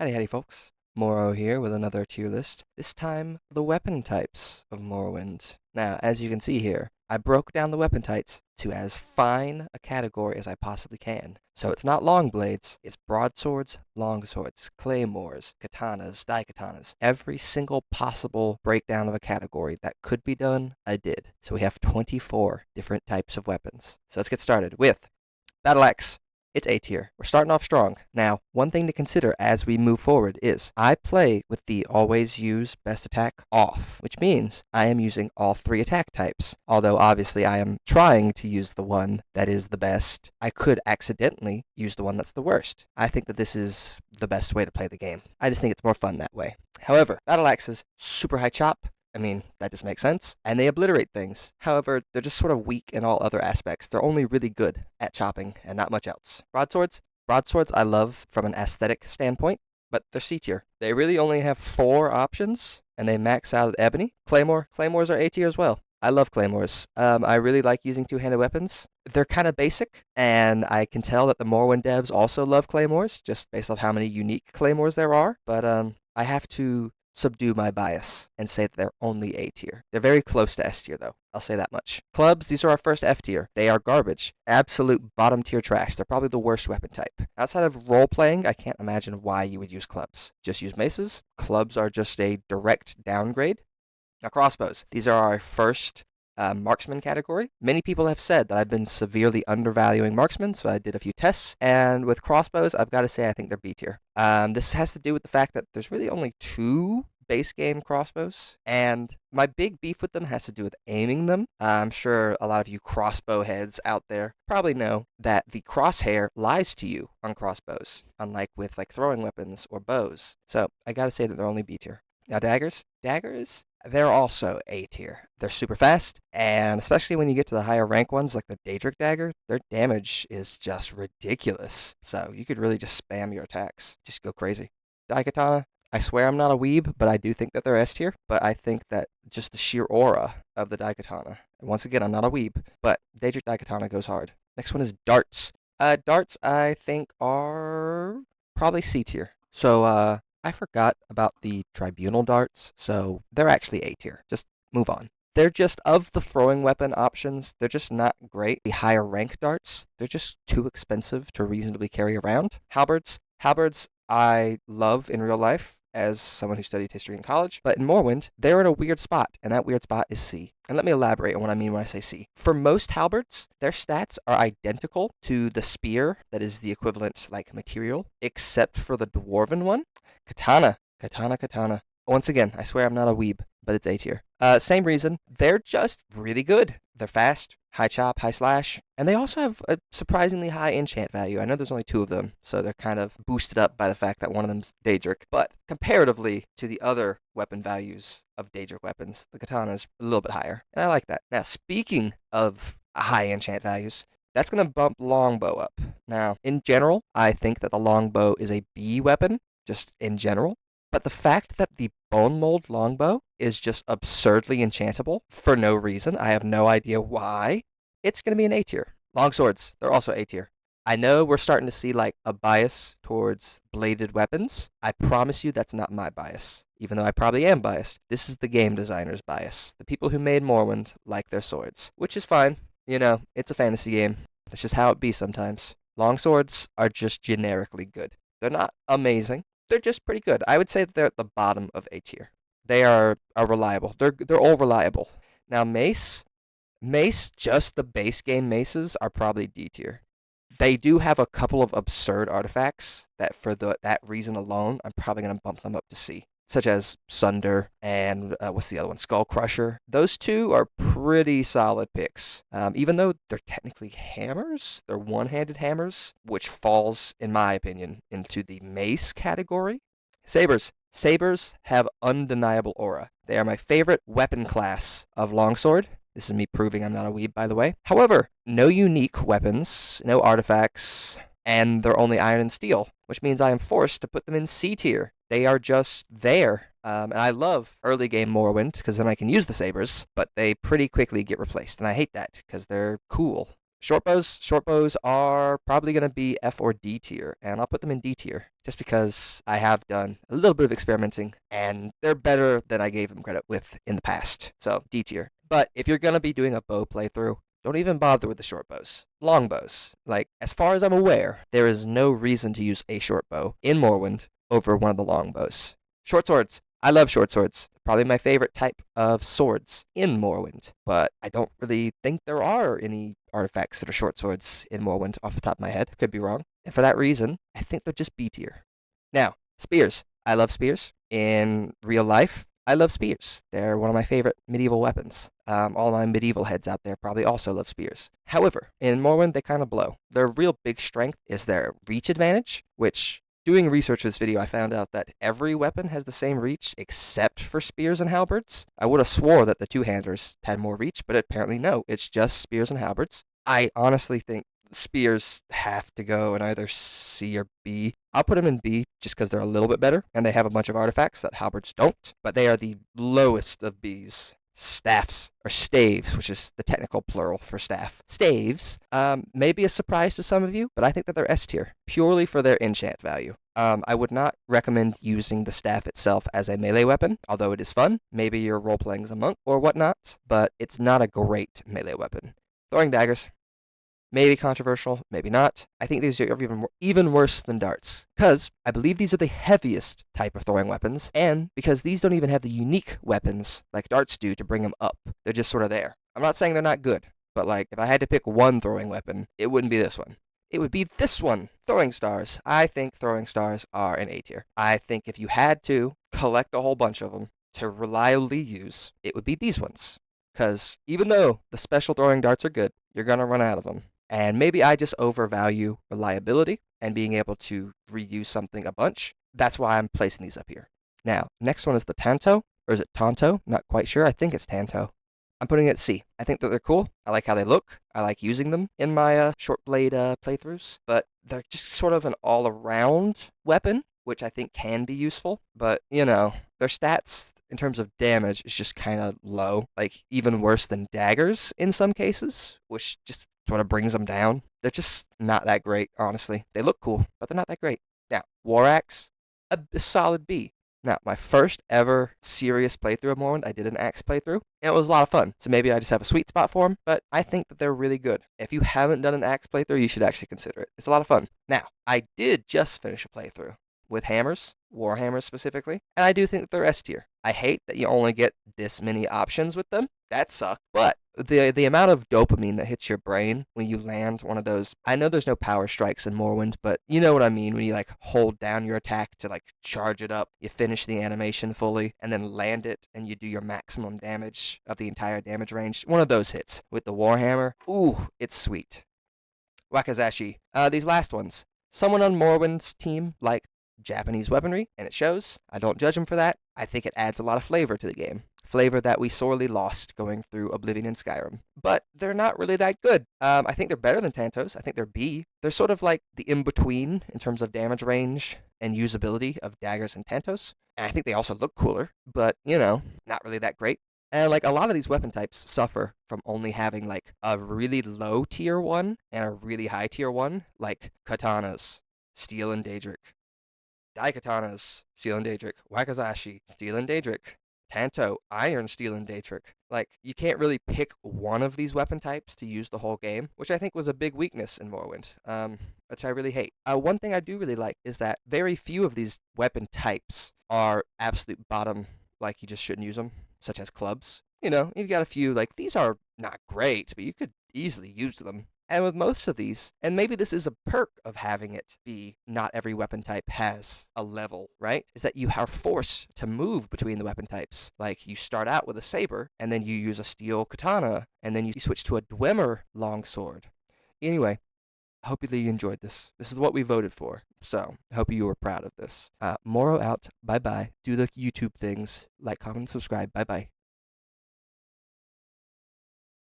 Howdy folks. Morrow here with another tier list. This time, the weapon types of Morrowind. Now, as you can see here, I broke down the weapon types to as fine a category as I possibly can. So it's not long blades, it's broadswords, longswords, claymores, katanas, daikatanas. Every single possible breakdown of a category that could be done, I did. So we have 24 different types of weapons. So let's get started with Battle Axe. It's A tier. We're starting off strong. Now, one thing to consider as we move forward is I play with the always use best attack off, which means I am using all three attack types. Although obviously I am trying to use the one that is the best, I could accidentally use the one that's the worst. I think that this is the best way to play the game. I just think it's more fun that way. However, battle axes, super high chop. I mean, that just makes sense. And they obliterate things. However, they're just sort of weak in all other aspects. They're only really good at chopping and not much else. Broadswords I love from an aesthetic standpoint, but they're C tier. They really only have 4 options, and they max out at ebony. Claymores are A tier as well. I love claymores. I really like using two-handed weapons. They're kind of basic, and I can tell that the Morrowind devs also love claymores, just based on how many unique claymores there are. But I have to subdue my bias and say that they're only A tier. They're very close to S tier, though. I'll say that much. Clubs, these are our first F tier. They are garbage. Absolute bottom tier trash. They're probably the worst weapon type. Outside of role-playing, I can't imagine why you would use clubs. Just use maces. Clubs are just a direct downgrade. Now, crossbows. These are our first marksman category. Many people have said that I've been severely undervaluing marksmen, so I did a few tests. And with crossbows, I've got to say I think they're B tier. This has to do with the fact that there's really only 2 base game crossbows, and my big beef with them has to do with aiming them. I'm sure a lot of you crossbow heads out there probably know that the crosshair lies to you on crossbows, unlike with like throwing weapons or bows. So I gotta say that they're only B tier. Now daggers, they're also A tier. They're super fast, and especially when you get to the higher rank ones like the Daedric dagger, their damage is just ridiculous. So you could really just spam your attacks, just go crazy. Daikatana, I swear I'm not a weeb, but I do think that they're S tier. But I think that just the sheer aura of the Daikatana. And once again, I'm not a weeb, but Daedric Daikatana goes hard. Next one is darts. Darts I think are probably C tier. So I forgot about the tribunal darts, so they're actually A tier. Just move on. They're just, of the throwing weapon options, they're just not great. The higher rank darts, they're just too expensive to reasonably carry around. Halberds I love in real life as someone who studied history in college, but in Morrowind, they're in a weird spot, and that weird spot is C. And let me elaborate on what I mean when I say C. For most halberds, their stats are identical to the spear that is the equivalent, like, material, except for the dwarven one. Katana. Once again, I swear I'm not a weeb, but it's A tier. Same reason. They're just really good. They're fast, high chop, high slash, and they also have a surprisingly high enchant value. I know there's only 2 of them, so they're kind of boosted up by the fact that one of them's Daedric. But comparatively to the other weapon values of Daedric weapons, the katana is a little bit higher, and I like that. Now, speaking of high enchant values, that's going to bump longbow up. Now, in general, I think that the longbow is a B weapon, just in general. But the fact that the bone mold longbow is just absurdly enchantable for no reason, I have no idea why, it's going to be an A tier. Longswords, they're also A tier. I know we're starting to see like a bias towards bladed weapons. I promise you that's not my bias, even though I probably am biased. This is the game designer's bias. The people who made Morrowind like their swords, which is fine. You know, it's a fantasy game. That's just how it be sometimes. Longswords are just generically good. They're not amazing. They're just pretty good. I would say that they're at the bottom of A tier. They are reliable. They're all reliable. Now mace, just the base game maces are probably D tier. They do have a couple of absurd artifacts that for that reason alone, I'm probably going to bump them up to C, such as Sunder and what's the other one? Skull Crusher. Those 2 are pretty solid picks. Even though they're technically hammers, they're one-handed hammers, which falls, in my opinion, into the mace category. Sabers have undeniable aura. They are my favorite weapon class of longsword. This is me proving I'm not a weeb, by the way. However, no unique weapons, no artifacts, and they're only iron and steel, which means I am forced to put them in C tier. They are just there. And I love early game Morrowind, because then I can use the sabers, but they pretty quickly get replaced, and I hate that, because they're cool. Short bows are probably going to be F or D tier, and I'll put them in D tier just because I have done a little bit of experimenting, and they're better than I gave them credit with in the past. So D tier. But if you're going to be doing a bow playthrough, don't even bother with the short bows. Long bows. Like, as far as I'm aware, there is no reason to use a short bow in Morrowind over one of the long bows. Short swords. I love short swords. Probably my favorite type of swords in Morrowind. But I don't really think there are any artifacts that are short swords in Morrowind off the top of my head. Could be wrong. And for that reason, I think they're just B tier. Now, spears. I love spears. In real life, I love spears. They're one of my favorite medieval weapons. All my medieval heads out there probably also love spears. However, in Morrowind, they kind of blow. Their real big strength is their reach advantage, which, doing research for this video, I found out that every weapon has the same reach except for spears and halberds. I would have swore that the two-handers had more reach, but apparently no. It's just spears and halberds. I honestly think spears have to go in either C or B. I'll put them in B just because they're a little bit better, and they have a bunch of artifacts that halberds don't, but they are the lowest of Bs. Staffs, or staves, which is the technical plural for staff. Staves may be a surprise to some of you, but I think that they're S tier, purely for their enchant value. I would not recommend using the staff itself as a melee weapon, although it is fun. Maybe you're role-playing as a monk or whatnot, but it's not a great melee weapon. Throwing daggers. Maybe controversial, maybe not. I think these are even worse than darts, because I believe these are the heaviest type of throwing weapons, and because these don't even have the unique weapons like darts do to bring them up. They're just sort of there. I'm not saying they're not good, but like, if I had to pick one throwing weapon, it wouldn't be this one. It would be this one, throwing stars. I think throwing stars are an A tier. I think if you had to collect a whole bunch of them to reliably use, it would be these ones. Because even though the special throwing darts are good, you're going to run out of them. And maybe I just overvalue reliability and being able to reuse something a bunch. That's why I'm placing these up here. Now, next one is the Tanto, or is it Tanto? Not quite sure. I think it's Tanto. I'm putting it at C. I think that they're cool. I like how they look. I like using them in my short blade playthroughs. But they're just sort of an all-around weapon, which I think can be useful. But, you know, their stats in terms of damage is just kind of low. Like, even worse than daggers in some cases, which just sort of brings them down. They're just not that great, honestly. They look cool, but they're not that great. Now, War Axe, a solid B. Now, my first ever serious playthrough of Morrowind, I did an axe playthrough, and it was a lot of fun. So maybe I just have a sweet spot for them, but I think that they're really good. If you haven't done an axe playthrough, you should actually consider it. It's a lot of fun. Now, I did just finish a playthrough with hammers, Warhammers specifically, and I do think that they're S tier. I hate that you only get this many options with them. That sucks. But the amount of dopamine that hits your brain when you land one of those, I know there's no power strikes in Morrowind, but you know what I mean, when you like hold down your attack to like charge it up, you finish the animation fully, and then land it, and you do your maximum damage of the entire damage range. One of those hits with the Warhammer. Ooh, it's sweet. Wakizashi. These last ones. Someone on Morrowind's team liked Japanese weaponry, and it shows. I don't judge them for that. I think it adds a lot of flavor to the game. Flavor that we sorely lost going through Oblivion and Skyrim. But they're not really that good. I think they're better than Tantos. I think they're B. They're sort of like the in-between in terms of damage range and usability of daggers and Tantos. And I think they also look cooler, but, you know, not really that great. And like a lot of these weapon types suffer from only having like a really low tier 1 and a really high tier 1, like katanas, steel and daedric. Daikatanas, steel and daedric. Wakizashi, steel and daedric. Tanto, iron, steel, and daedric. Like, you can't really pick one of these weapon types to use the whole game, which I think was a big weakness in Morrowind, which I really hate. One thing I do really like is that very few of these weapon types are absolute bottom, like you just shouldn't use them, such as clubs. You know, you've got a few, like, these are not great, but you could easily use them. And with most of these, and maybe this is a perk of having it be not every weapon type has a level, right? Is that you are forced to move between the weapon types. Like, you start out with a saber, and then you use a steel katana, and then you switch to a Dwemer longsword. Anyway, I hope you enjoyed this. This is what we voted for, so I hope you were proud of this. Morrow out. Bye-bye. Do the YouTube things. Like, comment, subscribe. Bye-bye.